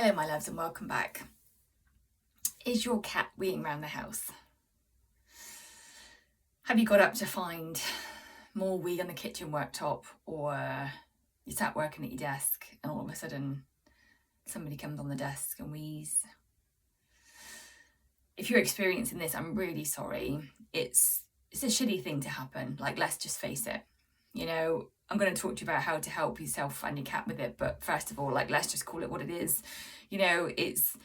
Hello my loves and welcome back. Is your cat weeing around the house? Have you got up to find more wee on the kitchen worktop, or you sat working at your desk and all of a sudden somebody comes on the desk and wheezes? If you're experiencing this, I'm really sorry. It's a shitty thing to happen. Like, let's just face it. You know, I'm going to talk to you about how to help yourself and your cat with it, but first of all, like, let's just call it what it is. You know, it's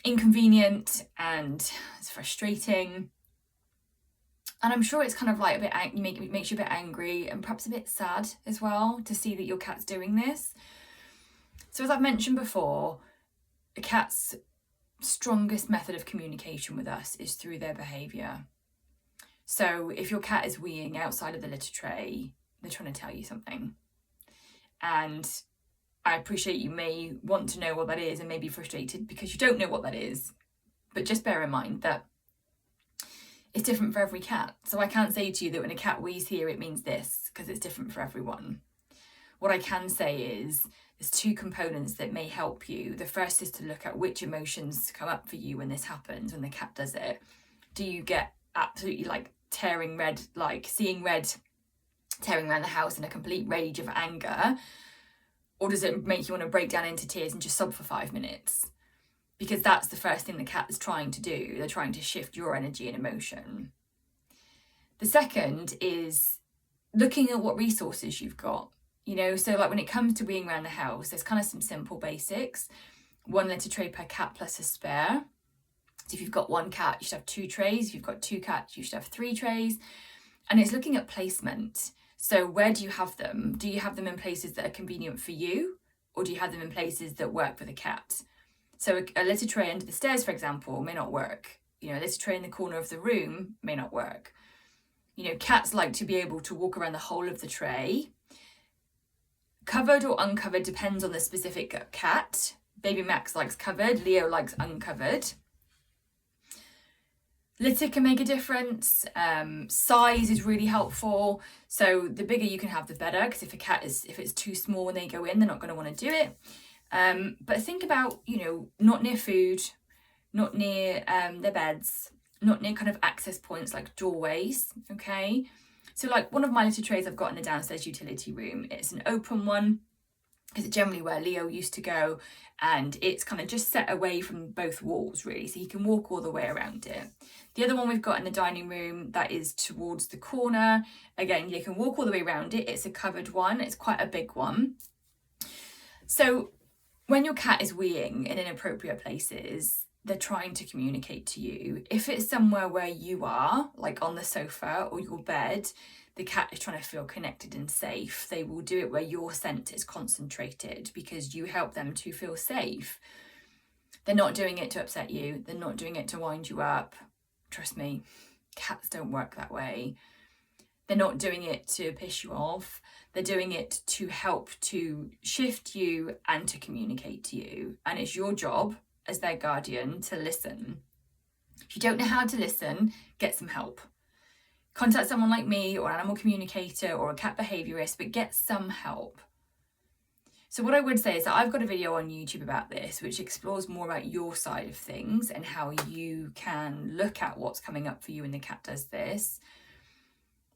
inconvenient and it's frustrating, and I'm sure it's kind of like a bit makes you a bit angry and perhaps a bit sad as well to see that your cat's doing this. So as I've mentioned before, a cat's strongest method of communication with us is through their behaviour. So if your cat is weeing outside of the litter tray, they're trying to tell you something. And I appreciate you may want to know what that is and may be frustrated because you don't know what that is. But just bear in mind that it's different for every cat. So I can't say to you that when a cat wheezes here, it means this, because it's different for everyone. What I can say is there's two components that may help you. The first is to look at which emotions come up for you when this happens, when the cat does it. Do you get absolutely like tearing red, like seeing red, tearing around the house in a complete rage of anger? Or does it make you want to break down into tears and just sob for 5 minutes? Because that's the first thing the cat is trying to do. They're trying to shift your energy and emotion. The second is looking at what resources you've got. You know, so like when it comes to weeing around the house, there's kind of some simple basics. 1 litter tray per cat plus a spare. So if you've got 1 cat, you should have 2 trays. If you've got 2 cats, you should have 3 trays. And it's looking at placement. So where do you have them? Do you have them in places that are convenient for you? Or do you have them in places that work for the cat? So a litter tray under the stairs, for example, may not work. You know, a litter tray in the corner of the room may not work. You know, cats like to be able to walk around the whole of the tray. Covered or uncovered depends on the specific cat. Baby Max likes covered, Leo likes uncovered. Litter can make a difference. Size is really helpful. So the bigger you can have, the better, because if it's too small when they go in, they're not going to want to do it. But think about, you know, not near food, not near their beds, not near kind of access points like doorways, okay? So like one of my litter trays I've got in the downstairs utility room, it's an open one, because it's generally where Leo used to go, and it's kind of just set away from both walls really, so he can walk all the way around it. The other one we've got in the dining room, that is towards the corner. Again, you can walk all the way around it. It's a covered one. It's quite a big one. So when your cat is weeing in inappropriate places, they're trying to communicate to you. If it's somewhere where you are, like on the sofa or your bed, the cat is trying to feel connected and safe. They will do it where your scent is concentrated because you help them to feel safe. They're not doing it to upset you. They're not doing it to wind you up. Trust me, cats don't work that way. They're not doing it to piss you off. They're doing it to help to shift you and to communicate to you. And it's your job as their guardian to listen. If you don't know how to listen, get some help. Contact someone like me or an animal communicator or a cat behaviourist, but get some help. So what I would say is that I've got a video on YouTube about this, which explores more about your side of things and how you can look at what's coming up for you when the cat does this.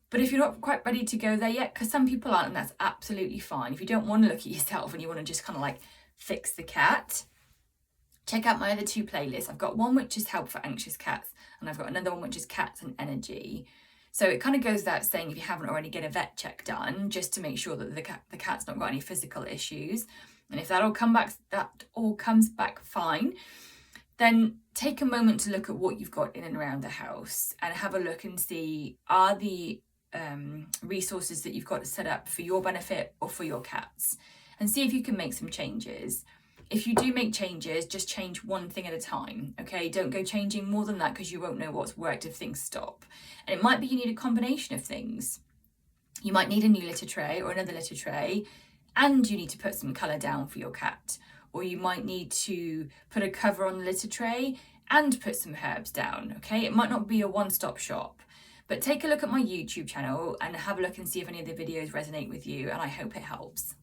But if you're not quite ready to go there yet, because some people aren't, and that's absolutely fine. If you don't want to look at yourself and you want to just kind of like fix the cat, check out my other 2 playlists. I've got one which is help for anxious cats, and I've got another one which is cats and energy. So it kind of goes without saying, if you haven't already, get a vet check done just to make sure that the cat's not got any physical issues. And if that all comes back fine, then take a moment to look at what you've got in and around the house and have a look and see, are the resources that you've got set up for your benefit or for your cats, and see if you can make some changes. If you do make changes, just change one thing at a time, okay? Don't go changing more than that because you won't know what's worked if things stop. And it might be you need a combination of things. You might need a new litter tray or another litter tray, and you need to put some colour down for your cat. Or you might need to put a cover on the litter tray and put some herbs down, okay? It might not be a one-stop shop, but take a look at my YouTube channel and have a look and see if any of the videos resonate with you, and I hope it helps.